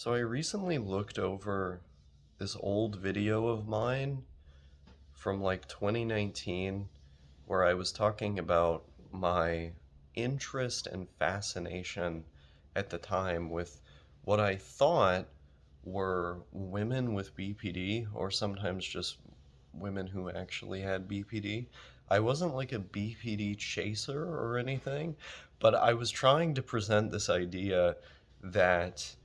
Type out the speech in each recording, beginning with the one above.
So I recently looked over this old video of mine from like 2019 where I was talking about my interest and fascination at the time with what I thought were women with BPD, or sometimes just women who actually had BPD. I wasn't like a BPD chaser or anything, but I was trying to present this idea that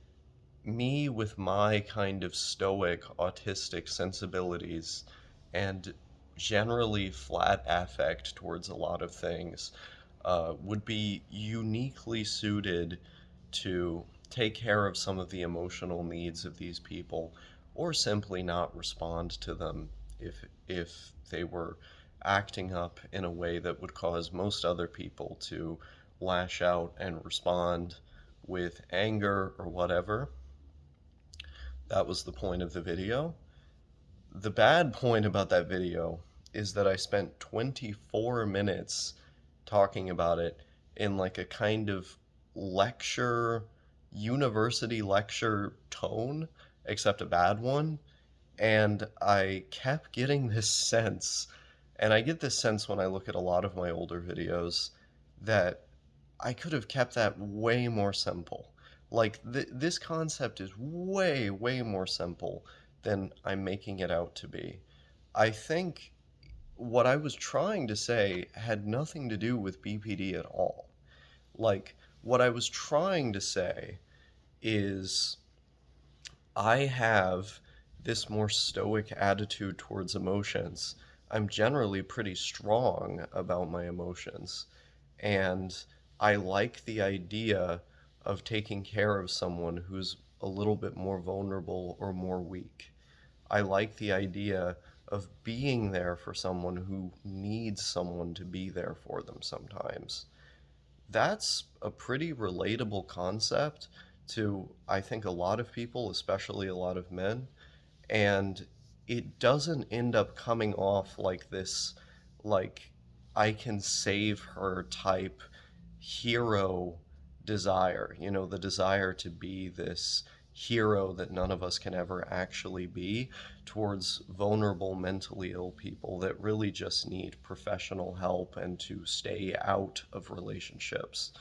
me with my kind of stoic autistic sensibilities and generally flat affect towards a lot of things would be uniquely suited to take care of some of the emotional needs of these people, or simply not respond to them if they were acting up in a way that would cause most other people to lash out and respond with anger or whatever. That was the point of the video. The bad point about that video is that I spent 24 minutes talking about it in like a kind of lecture, university lecture tone, except a bad one. And I kept getting this sense, and I get this sense when I look at a lot of my older videos, that I could have kept that way more simple. Like, this concept is way, way more simple than I'm making it out to be. I think what I was trying to say had nothing to do with BPD at all. Like, what I was trying to say is I have this more stoic attitude towards emotions. I'm generally pretty strong about my emotions, and I like the idea of taking care of someone who's a little bit more vulnerable or more weak. I like the idea of being there for someone who needs someone to be there for them sometimes. That's a pretty relatable concept to, I think, a lot of people, especially a lot of men. And it doesn't end up coming off like this, like, I can save her type hero desire, the desire to be this hero that none of us can ever actually be towards vulnerable mentally ill people that really just need professional help and to stay out of relationships.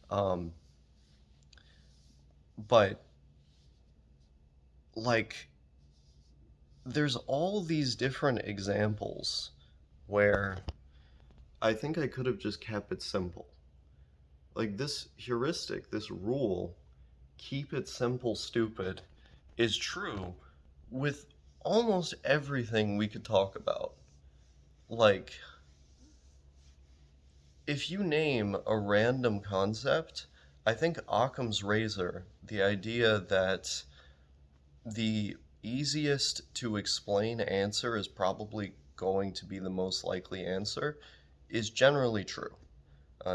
Um, but like there's all these different examples where I think I could have just kept it simple. Like this heuristic, this rule, keep it simple, stupid, is true with almost everything we could talk about. Like, if you name a random concept, I think Occam's razor, the idea that the easiest to explain answer is probably going to be the most likely answer, is generally true.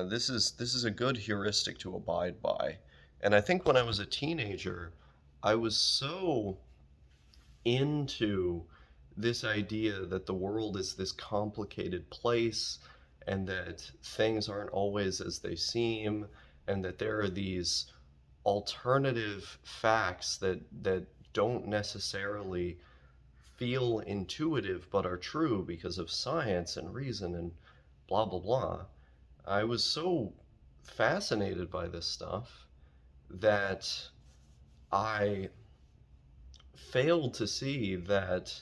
This is a good heuristic to abide by. And I think when I was a teenager, I was so into this idea that the world is this complicated place and that things aren't always as they seem and that there are these alternative facts that don't necessarily feel intuitive but are true because of science and reason and blah blah blah. I was so fascinated by this stuff that I failed to see that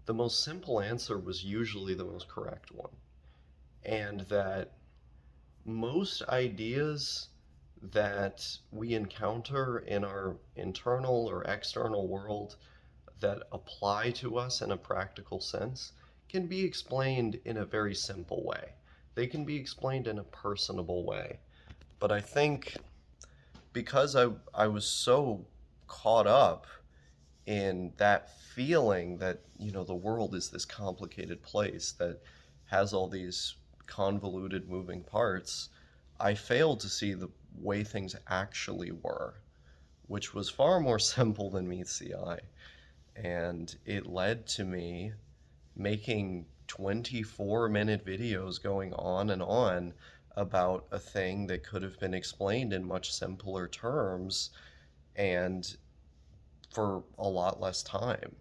the most simple answer was usually the most correct one, and that most ideas that we encounter in our internal or external world that apply to us in a practical sense can be explained in a very simple way. They can be explained in a personable way. But I think because I was so caught up in that feeling that, the world is this complicated place that has all these convoluted moving parts, I failed to see the way things actually were, which was far more simple than meets the eye. And it led to me making 24-minute videos going on and on about a thing that could have been explained in much simpler terms. And for a lot less time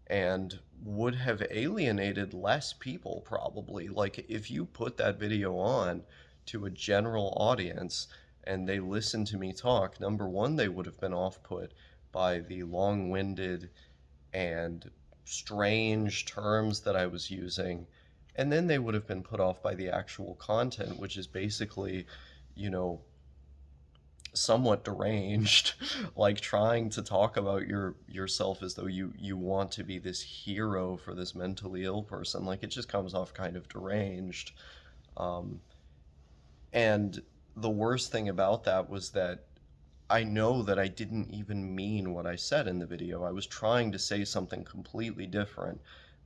and would have alienated less people probably. Like if you put that video on to a general audience and they listened to me talk, number one, they would have been off put by the long winded and strange terms that I was using. And then they would have been put off by the actual content, which is basically, you know, somewhat deranged, like trying to talk about yourself as though you want to be this hero for this mentally ill person. Like it just comes off kind of deranged. Um, and the worst thing about that was that I know that I didn't even mean what I said in the video. I was trying to say something completely different,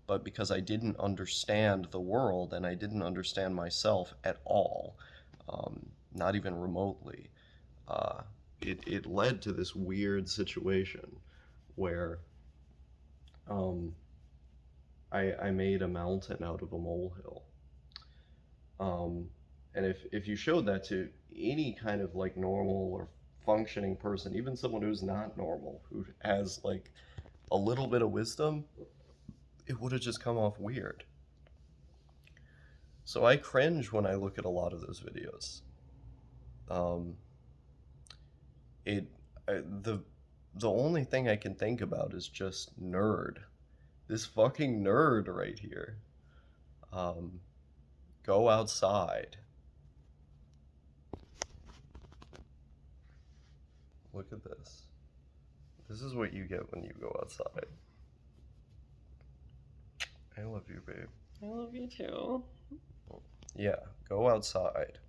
but because I didn't understand the world and I didn't understand myself at all, not even remotely, uh, it led to this weird situation where um, I made a mountain out of a molehill. Um, and if you showed that to any kind of like normal or functioning person, even someone who's not normal, who has like a little bit of wisdom, it would have just come off weird. So I cringe when I look at a lot of those videos. Um, it the only thing I can think about is just nerd. This fucking nerd right here. Um, Go outside. Look at this. This is what you get when you go outside. I love you, babe. I love you too. Yeah, go outside.